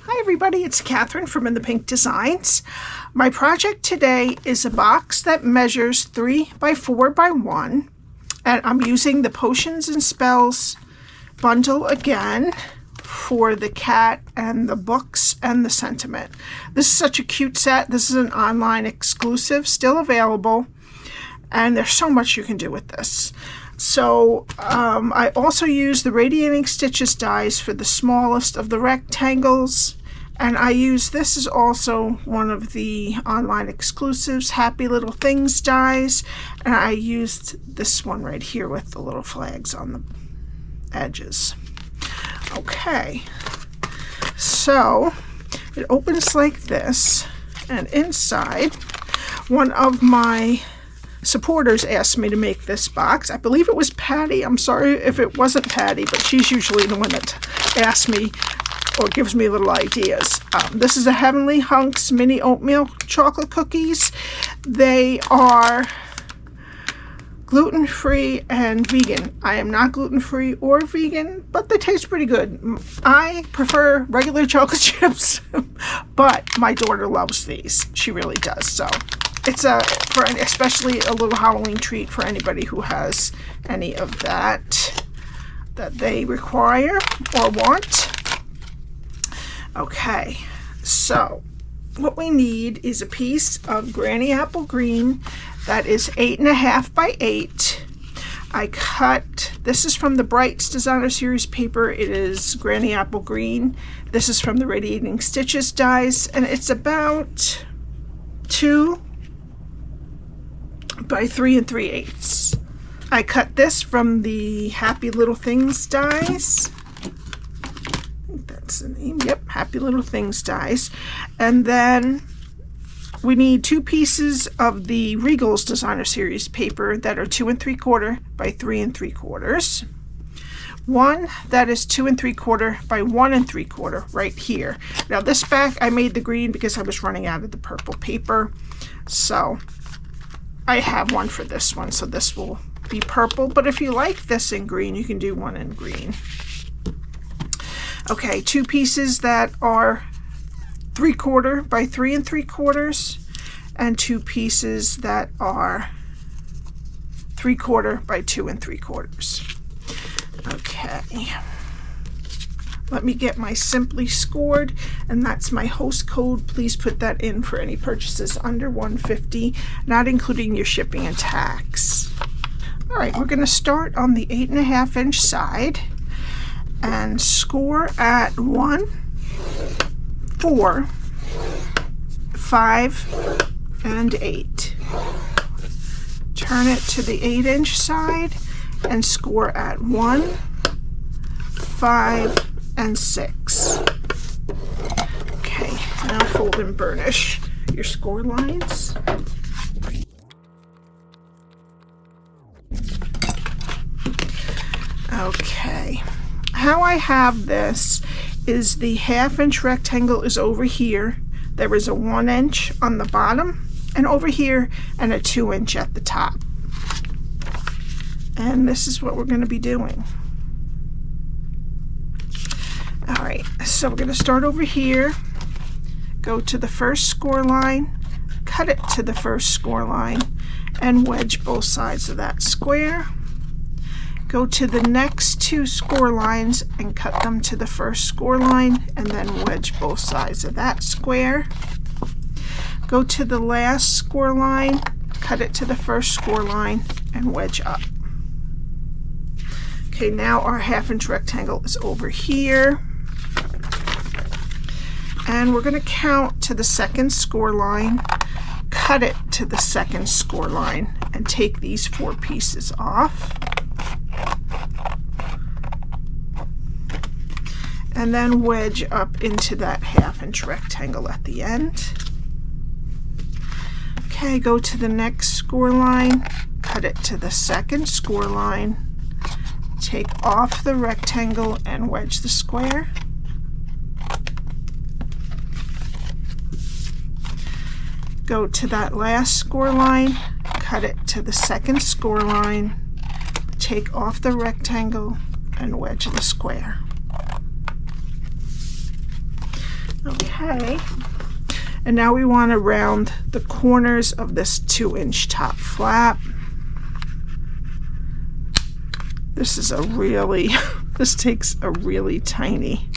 Hi everybody, it's Cathryn from In the Pink Designs. My project today is a box that measures 3 by 4 by 1, and I'm using the Potions and Spells bundle again for the cat and the books and the sentiment. This is such a cute set. This is an online exclusive, still available, and there's so much you can do with this. So I also use the Radiating Stitches dies for the smallest of the rectangles, and I use this is also one of the online exclusives, Happy Little Things dies, and I used this one right here with the little flags on the edges. Okay, so it opens like this, and inside, one of my supporters asked me to make this box. I believe it was Patty. I'm sorry if it wasn't Patty, but she's usually the one that asks me or gives me little ideas. This is a Heavenly Hunks mini oatmeal chocolate cookies. They are gluten-free and vegan. I am not gluten-free or vegan, but they taste pretty good. I prefer regular chocolate chips, but my daughter loves these. She really does. So it's especially a little Halloween treat for anybody who has any of that they require or want. Okay, so what we need is a piece of Granny Apple Green that is 8.5 by 8. I cut, this is from the Brights Designer Series paper. It is Granny Apple Green. This is from the Radiating Stitches dies, and it's about 2 by 3 3/8. I cut this from the Happy Little Things dies. I think that's the name. Yep, Happy Little Things dies. And then we need 2 pieces of the Regals Designer Series paper that are 2 3/4 by 3 3/4. One that is 2 3/4 by 1 3/4 right here. Now this back I made the green because I was running out of the purple paper, so I have one for this one, so this will be purple, but if you like this in green, you can do one in green. Okay, 2 pieces that are 3/4 by 3 3/4, and 2 pieces that are 3/4 by 2 3/4. Okay. Let me get my Simply Scored, and that's my host code. Please put that in for any purchases under $150, not including your shipping and tax. All right, we're going to start on the 8.5 inch side and score at 1, 4, 5, and 8. Turn it to the 8 inch side and score at 1, 5, and 6. Okay, now fold and burnish your score lines. Okay, how I have this is the 1/2 inch rectangle is over here. There is a 1 inch on the bottom and over here, and a 2 inch at the top. And this is what we're going to be doing. All right, so we're going to start over here, go to the first score line, cut it to the first score line, and wedge both sides of that square. Go to the next 2 score lines and cut them to the first score line, and then wedge both sides of that square. Go to the last score line, cut it to the first score line, and wedge up. Okay, now our 1/2 inch rectangle is over here. And we're going to count to the second score line, cut it to the second score line, and take these 4 pieces off. And then wedge up into that 1/2 inch rectangle at the end. Okay, go to the next score line, cut it to the second score line, take off the rectangle and wedge the square. Go to that last score line, cut it to the second score line, take off the rectangle and wedge the square. Okay. And now we want to round the corners of this 2-inch top flap. This is this takes a really tiny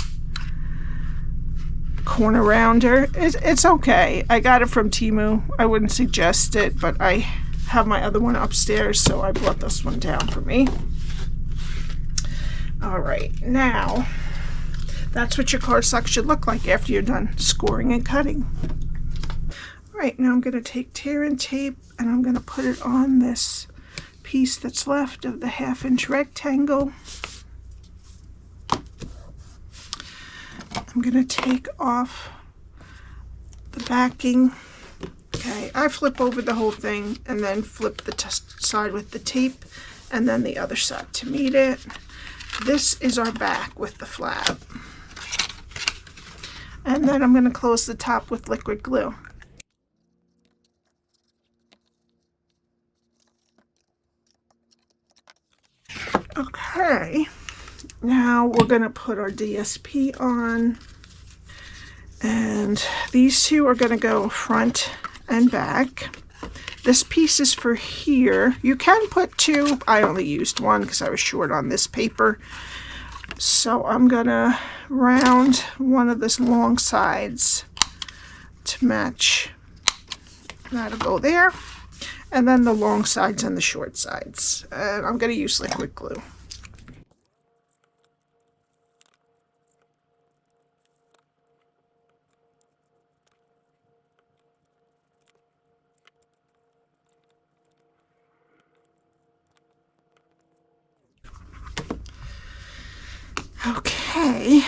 corner rounder. It's okay. I got it from Temu. I wouldn't suggest it, but I have my other one upstairs, so I brought this one down for me. All right, now that's what your cardstock should look like after you're done scoring and cutting. All right, now I'm going to take tear and tape and I'm going to put it on this piece that's left of the 1/2-inch rectangle. I'm going to take off the backing. Okay, I flip over the whole thing and then flip the side with the tape and then the other side to meet it. This is our back with the flap. And then I'm going to close the top with liquid glue. Okay, now we're going to put our DSP on, and these two are going to go front and back. This piece is for here. You can put 2. I only used 1 because I was short on this paper. So I'm going to round one of this long sides to match. That'll go there. And then the long sides and the short sides. And I'm going to use liquid glue. Okay,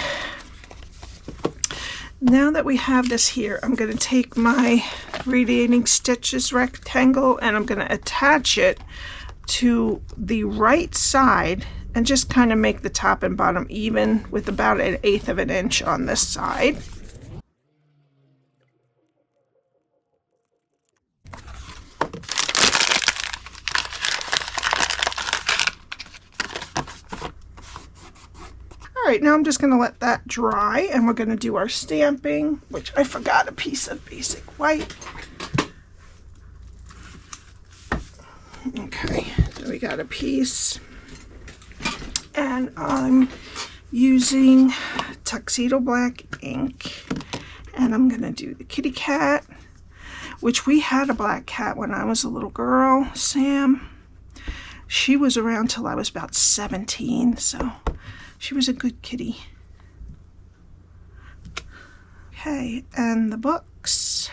now that we have this here, I'm going to take my Radiating Stitches rectangle and I'm going to attach it to the right side and just kind of make the top and bottom even with about 1/8 of an inch on this side. All right, now I'm just going to let that dry and we're going to do our stamping, which I forgot a piece of basic white. Okay, so we got a piece and I'm using Tuxedo Black Ink and I'm going to do the kitty cat, which we had a black cat when I was a little girl, Sam. She was around till I was about 17, so she was a good kitty. Okay, and the books.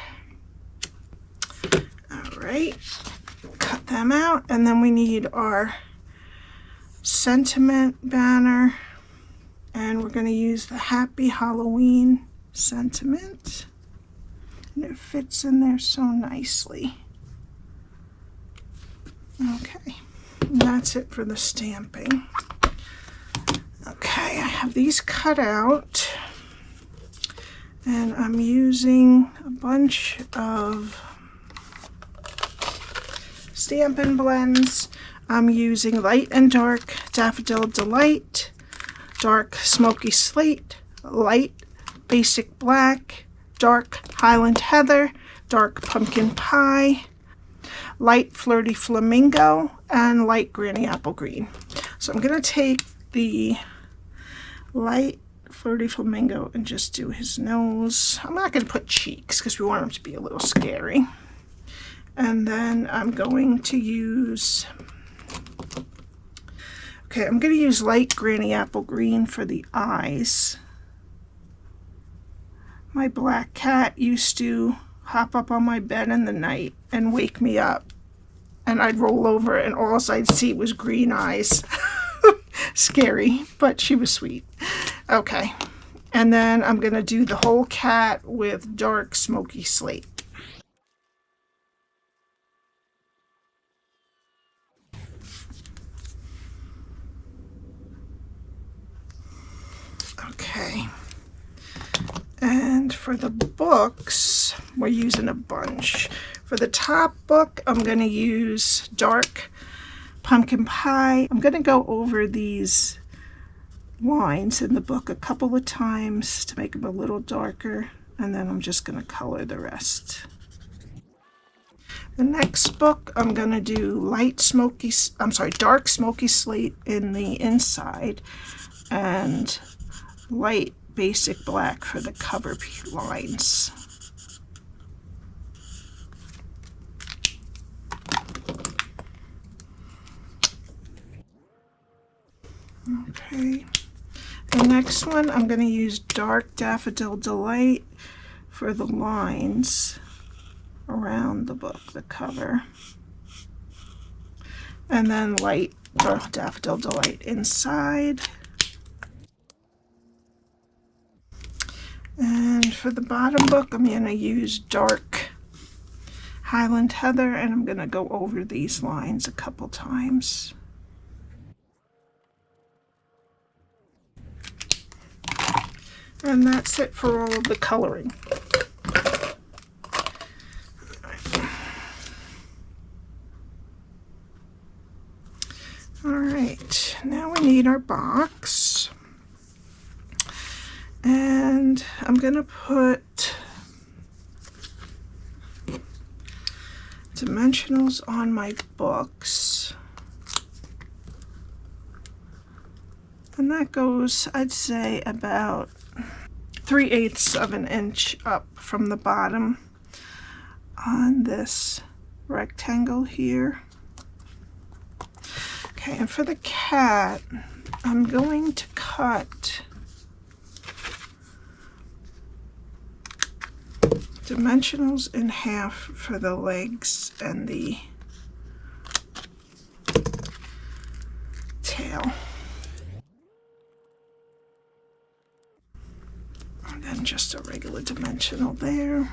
All right, cut them out, and then we need our sentiment banner, and we're going to use the Happy Halloween sentiment, and it fits in there so nicely. Okay, and that's it for the stamping. Okay, I have these cut out and I'm using a bunch of Stampin Blends. I'm using Light and Dark Daffodil Delight, Dark Smoky Slate, Light Basic Black, Dark Highland Heather, Dark Pumpkin Pie, Light Flirty Flamingo, and Light Granny Apple Green. So I'm going to take the Light Flirty Flamingo and just do his nose. I'm not going to put cheeks because we want him to be a little scary. And then I'm going to use, okay, I'm going to use Light Granny Apple Green for the eyes. My black cat used to hop up on my bed in the night and wake me up. And I'd roll over and all I'd see was green eyes. Scary, but she was sweet. Okay, and then I'm going to do the whole cat with Dark Smoky Slate. Okay, and for the books, we're using a bunch. For the top book, I'm going to use Dark Pumpkin Pie. I'm going to go over these lines in the book a couple of times to make them a little darker, and then I'm just going to color the rest. The next book, I'm going to do dark smoky slate in the inside and light basic black for the cover lines. Okay, the next one I'm going to use dark Daffodil Delight for the lines around the book, the cover, and then light Daffodil Delight inside. And for the bottom book, I'm going to use dark Highland Heather, and I'm going to go over these lines a couple times. And that's it for all of the coloring. All right, now we need our box. And I'm going to put dimensionals on my books. And that goes, I'd say, about 3/8 of an inch up from the bottom on this rectangle here. Okay, and for the cat, I'm going to cut dimensionals in half for the legs and the tail. And then just a regular dimensional there.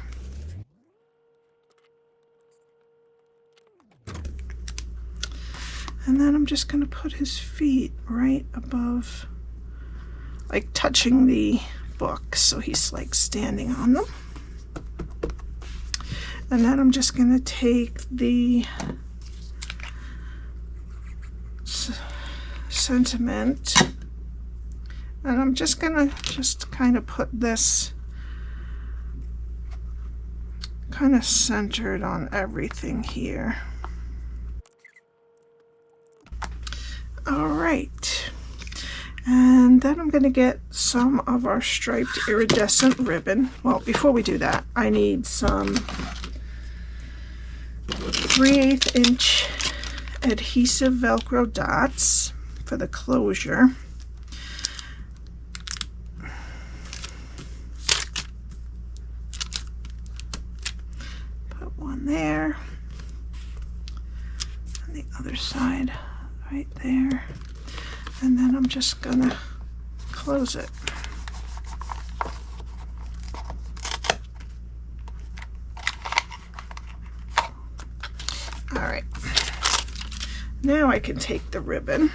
And then I'm just going to put his feet right above, like touching the book, so he's like standing on them. And then I'm just going to take the sentiment, and I'm just going to kind of put this kind of centered on everything here. All right, and then I'm going to get some of our striped iridescent ribbon. Well, before we do that, I need some 3/8 inch adhesive Velcro dots for the closure. Put one there, and the other side right there, and then I'm just gonna close it. All right, now I can take the ribbon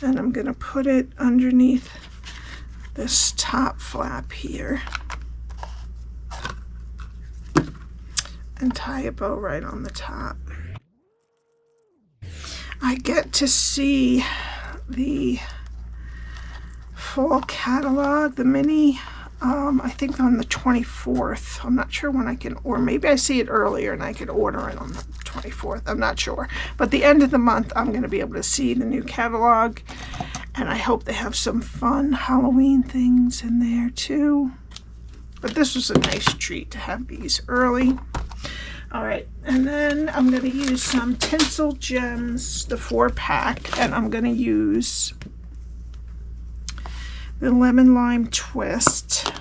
and I'm gonna put it underneath this top flap here and tie a bow right on the top. I get to see the fall catalog, the mini, I think on the 24th. I'm not sure when I can, or maybe I see it earlier and I could order it on the 24th. I'm not sure. But the end of the month, I'm going to be able to see the new catalog. And I hope they have some fun Halloween things in there too. But this was a nice treat to have these early. All right, and then I'm going to use some Tinsel Gems, the 4-pack, and I'm going to use the Lemon Lime Twist.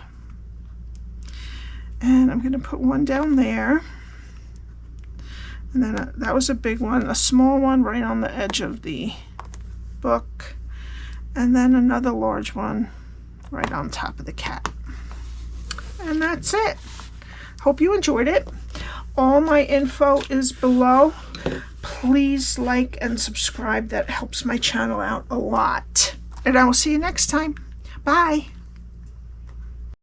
And I'm going to put one down there. And then that was a big one, a small one right on the edge of the book. And then another large one right on top of the cat. And that's it. Hope you enjoyed it. All my info is below. Please like and subscribe. That helps my channel out a lot. And I will see you next time. Bye.